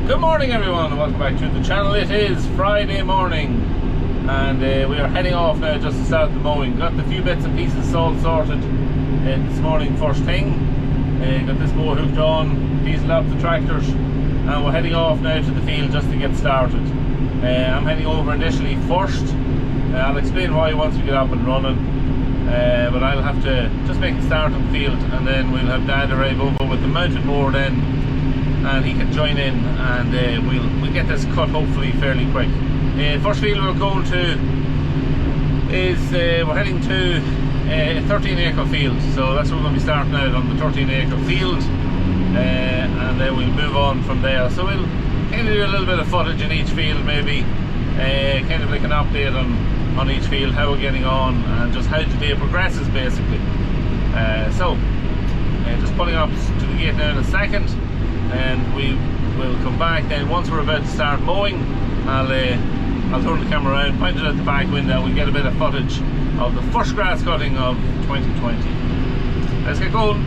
Good morning everyone and welcome back to the channel. It is Friday morning and we are heading off now just to start the mowing. Got the few bits and pieces all sorted this morning first thing. Got this mower hooked on, diesel up the tractors, and we're heading off now to the field just to get started. I'm heading over initially first. I'll explain why once we get up and running, but I'll have to just make a start on the field and then we'll have Dad arrive over with the mounted mower then, and he can join in and we'll get this cut hopefully fairly quick. First field we're going to is we're heading to a 13 acre field, so that's where we're going to be starting out on the 13 acre field, and then we'll move on from there. So we'll kind of do a little bit of footage in each field, maybe kind of like an update on each field, how we're getting on and just how the day progresses basically. Just pulling up to the gate now in a second, and we will come back then once we're about to start mowing. I'll turn the camera around, point it at the back window, and we'll get a bit of footage of the first grass cutting of 2020. Let's get going.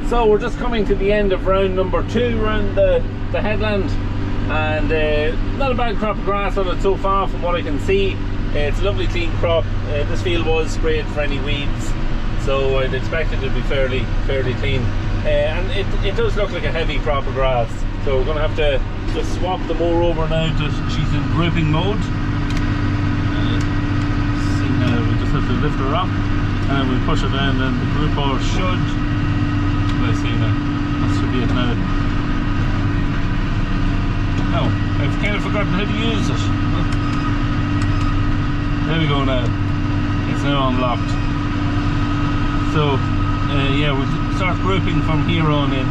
So we're just coming to the end of round number 2 around the headland, and not a bad crop of grass on it so far from what I can see. It's a lovely clean crop. This field was sprayed for any weeds, so I'd expect it to be fairly clean, and it does look like a heavy crop of grass. So we're going to have to just swap the mower over now. She's in grouping mode. See now, we just have to lift her up and we push it down, and the grouper should. I see that should be it now. Oh, I've kind of forgotten how to use it. There we go now. It's now unlocked. So yeah, we'll start grouping from here on in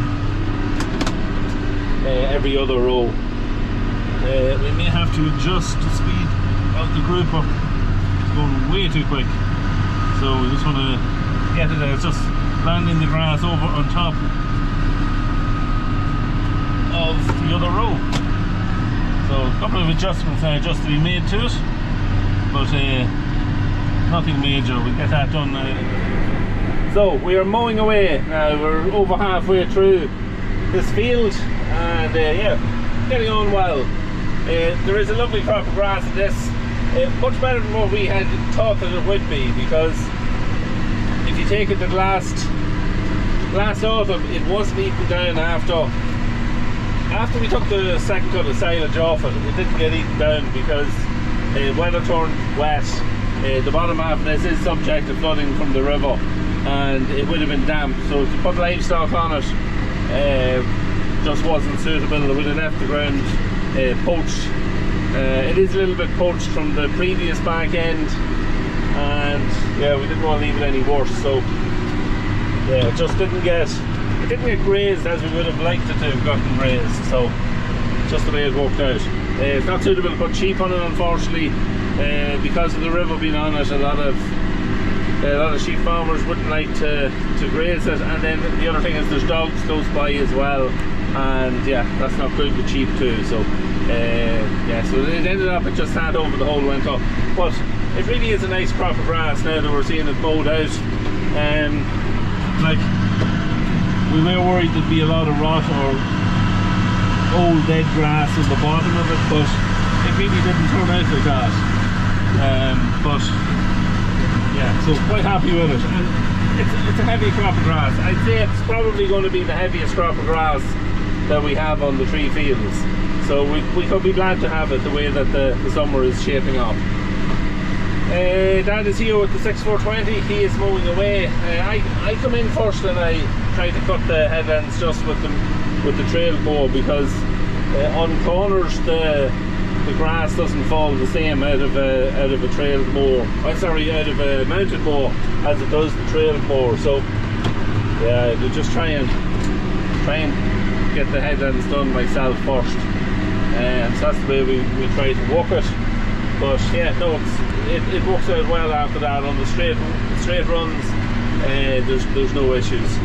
every other row. We may have to adjust the speed of the grouper. It's going way too quick. So we just want to get it out. It's just landing the grass over on top of the other row. So a couple of adjustments now just to be made to it, but nothing major. We'll get that done now. So we are mowing away now. We're over halfway through this field, and yeah, getting on well. There is a lovely crop of grass in this, much better than what we had thought that it would be, because if you take it to last autumn, it wasn't eaten down after we took the second cut of silage off it. It didn't get eaten down because weather turned wet. The bottom half of this is subject to flooding from the river, and it would have been damp, so to put livestock on it just wasn't suitable. It would have left the ground poached. It is a little bit poached from the previous back end, and yeah, we didn't want to leave it any worse, so yeah, it just didn't get grazed as we would have liked it to have gotten grazed, so just the way it worked out. It's not suitable to put sheep on it, unfortunately, because of the river being on it. A lot of sheep farmers wouldn't like to graze it, and then the other thing is there's dogs close by as well, and yeah, that's not good with sheep too. So yeah, so it ended up, it just sat over the whole winter, but it really is a nice crop of grass now that we're seeing it mowed out. Like, we were worried there'd be a lot of rot or old dead grass in the bottom of it, but it really didn't turn out like that. But yeah, so quite happy with it. And it's a heavy crop of grass. I'd say it's probably going to be the heaviest crop of grass that we have on the 3 fields. So we could be glad to have it the way that the summer is shaping up. Dad is here with the 6420. He is mowing away. I come in first and I try to cut the headlands just with the trail mower, because on corners the grass doesn't fall the same out of a trail mower. I'm sorry, out of a mounted mower as it does the trail mower. So yeah, I just try and get the headlands done myself first, and so that's the way we try to walk it. But yeah, no, it works out well after that. On the straight runs, there's no issues.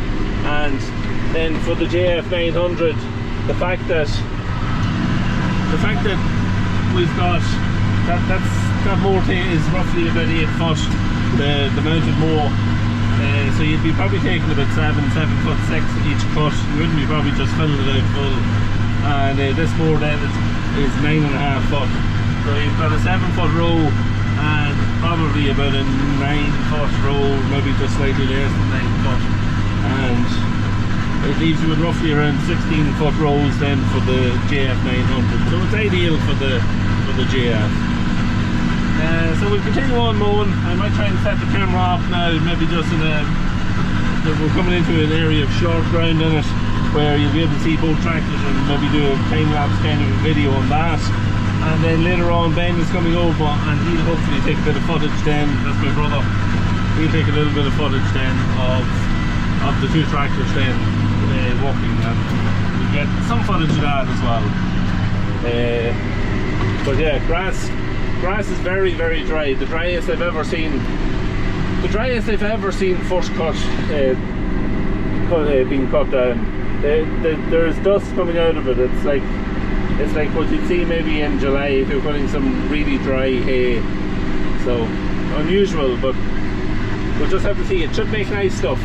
And then for the JF 900, the fact that we've got that mower is roughly about 8 foot, the mounted mower, so you'd be probably taking about 7'6" each cut. You wouldn't be probably just filling it out full. And this mower then is 9.5 foot. So you've got a 7-foot row and probably about a 9-foot row, maybe just slightly less than 9 foot. And it leaves you with roughly around 16-foot rows then for the JF 900. So it's ideal for the JF. So we'll continue on mowing. I might try and set the camera off now, maybe just we're coming into an area of short ground in it, where you'll be able to see both tractors and maybe do a time-lapse kind of a video on that. And then later on Ben is coming over and he'll hopefully take a bit of footage then. That's my brother. He'll take a little bit of footage then of the 2 tractors then walking, and we'll get some footage of that as well. But yeah, grass is very, very dry. The driest I've ever seen first cut being cut down. There's dust coming out of it. It's like what you'd see maybe in July if you're cutting some really dry hay. So unusual, but we'll just have to see. It should make nice stuff.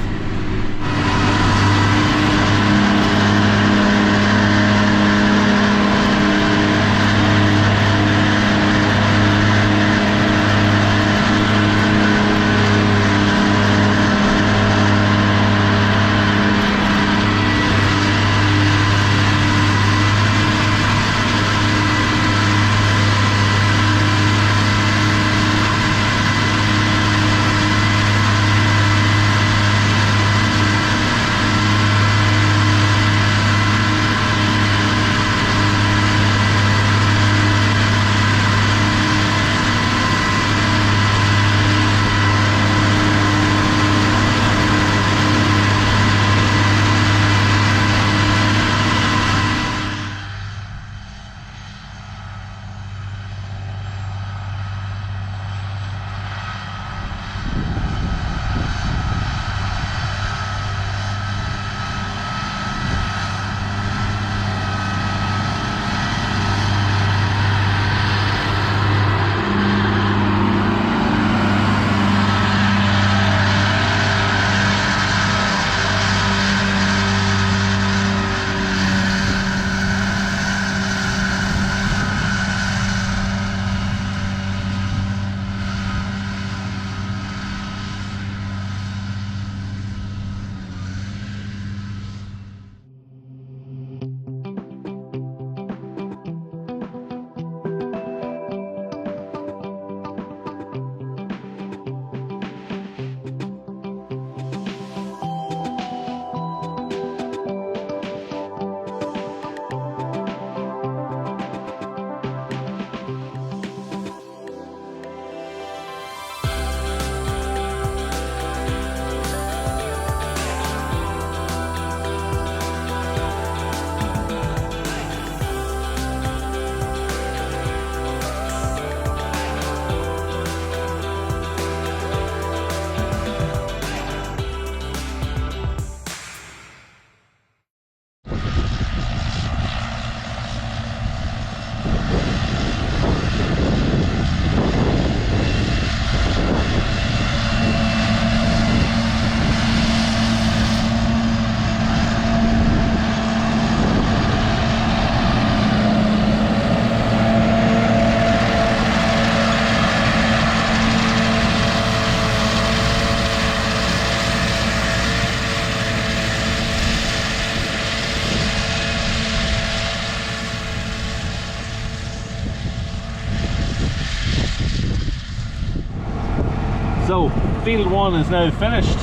So field 1 is now finished,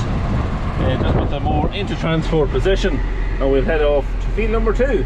just with the mower into transport position, and we'll head off to field number 2.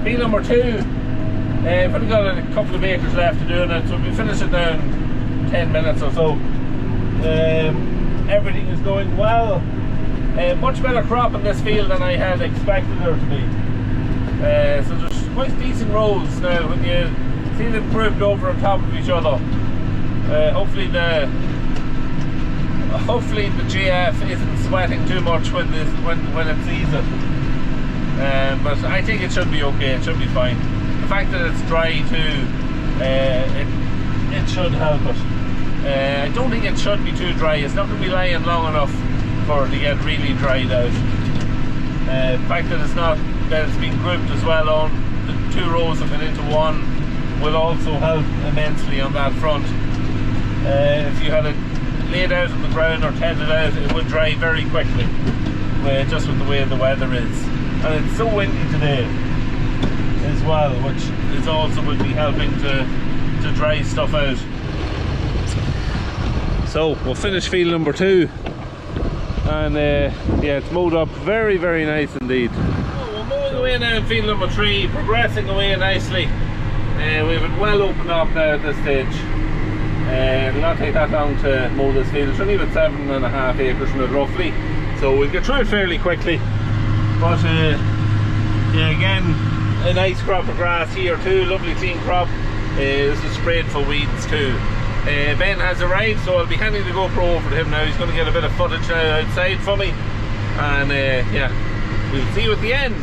Field number 2, I've only got a couple of acres left to do it, so we'll finish it down 10 minutes or so. Everything is going well. Much better crop in this field than I had expected there to be. So there's quite decent rows now when you see them grouped over on top of each other. Hopefully the GF isn't sweating too much when it sees it. But I think it should be okay, it should be fine. The fact that it's dry too, it should help it. I don't think it should be too dry. It's not going to be lying long enough for it to get really dried out. The fact that it's been grouped as well on the 2 rows have been into one will also help immensely on that front. If you had it laid out on the ground or tended out, it would dry very quickly, just with the way the weather is. And it's so windy today as well, which is also would be helping to dry stuff out. So we'll finish field number 2, and yeah, it's mowed up very, very nice indeed. So we're mowing away now in field number 3, progressing away nicely. We've it well opened up now at this stage. It'll not take that long to mow this field. It's only about 7.5 acres from it roughly, so we'll get through it fairly quickly. But yeah, again, a nice crop of grass here too, lovely clean crop. This is sprayed for weeds too. Ben has arrived, so I'll be handing the GoPro over to him now. He's going to get a bit of footage now outside for me, and yeah, we'll see you at the end.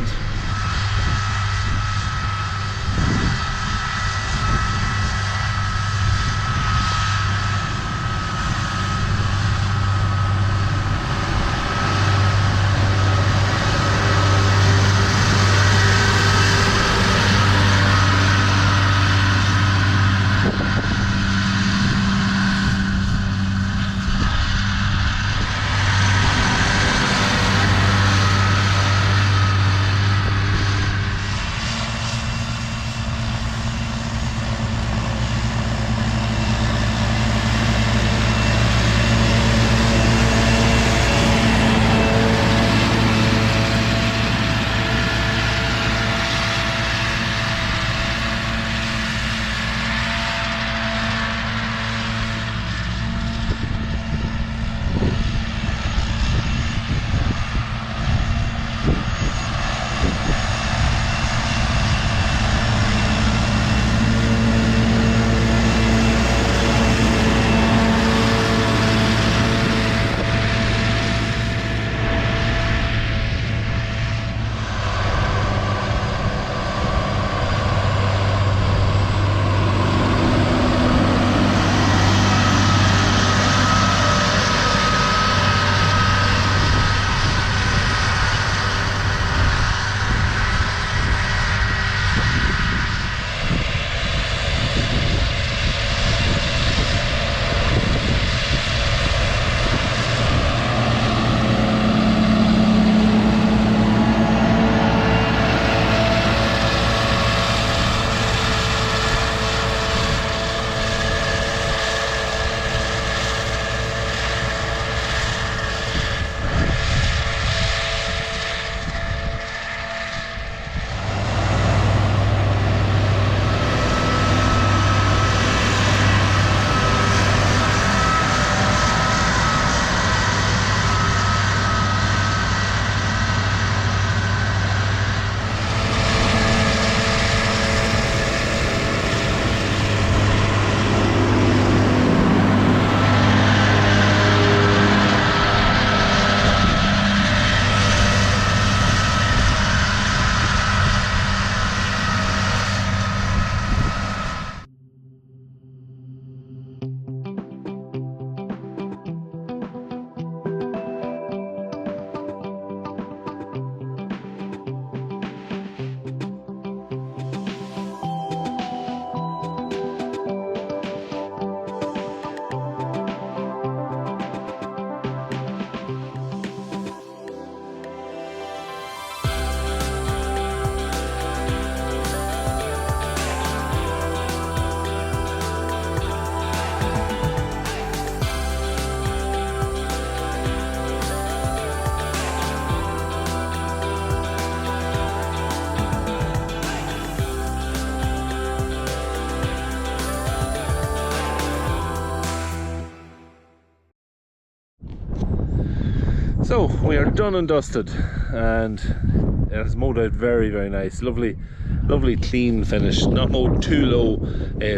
So we are done and dusted, and it has mowed out very, very nice. Lovely clean finish, not mowed too low,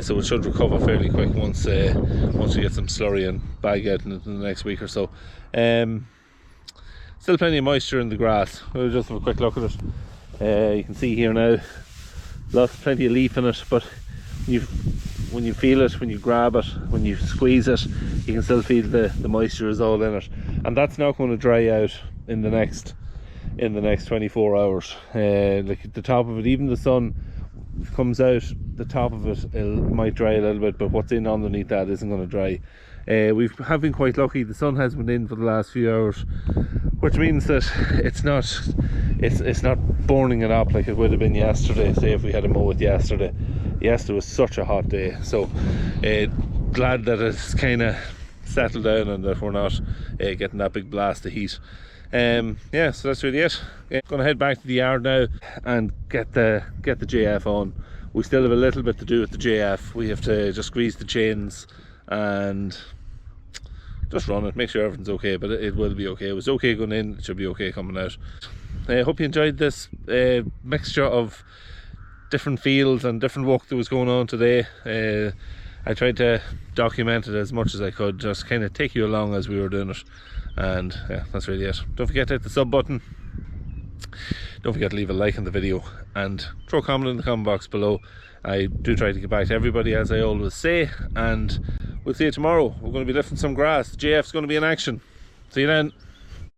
so it should recover fairly quick once we get some slurry and bag out in the next week or so. Still plenty of moisture in the grass. We'll just have a quick look at it. You can see here now, plenty of leaf in it, but when you feel it, when you grab it, when you squeeze it, you can still feel the moisture is all in it, and that's not going to dry out in the next 24 hours. Like the top of it, even the sun comes out, the top of it might dry a little bit, but what's in underneath that isn't going to dry. We have been quite lucky. The sun has been in for the last few hours, which means that it's not burning it up like it would have been yesterday. Say if we had a mow it yesterday was such a hot day, so glad that it's kind of settled down and that we're not getting that big blast of heat. Yeah, so that's really it. Gonna head back to the yard now and get the JF on. We still have a little bit to do with the JF. We have to just grease the chains and just run it, make sure everything's okay, but it will be okay. It was okay going in, it should be okay coming out. I hope you enjoyed this mixture of different fields and different work that was going on today. I tried to document it as much as I could, just kind of take you along as we were doing it, and yeah, that's really it. Don't forget to hit the sub button, don't forget to leave a like on the video, and throw a comment in the comment box below. I do try to get back to everybody, as I always say, and we'll see you tomorrow. We're going to be lifting some grass. The JF's going to be in action. See you then.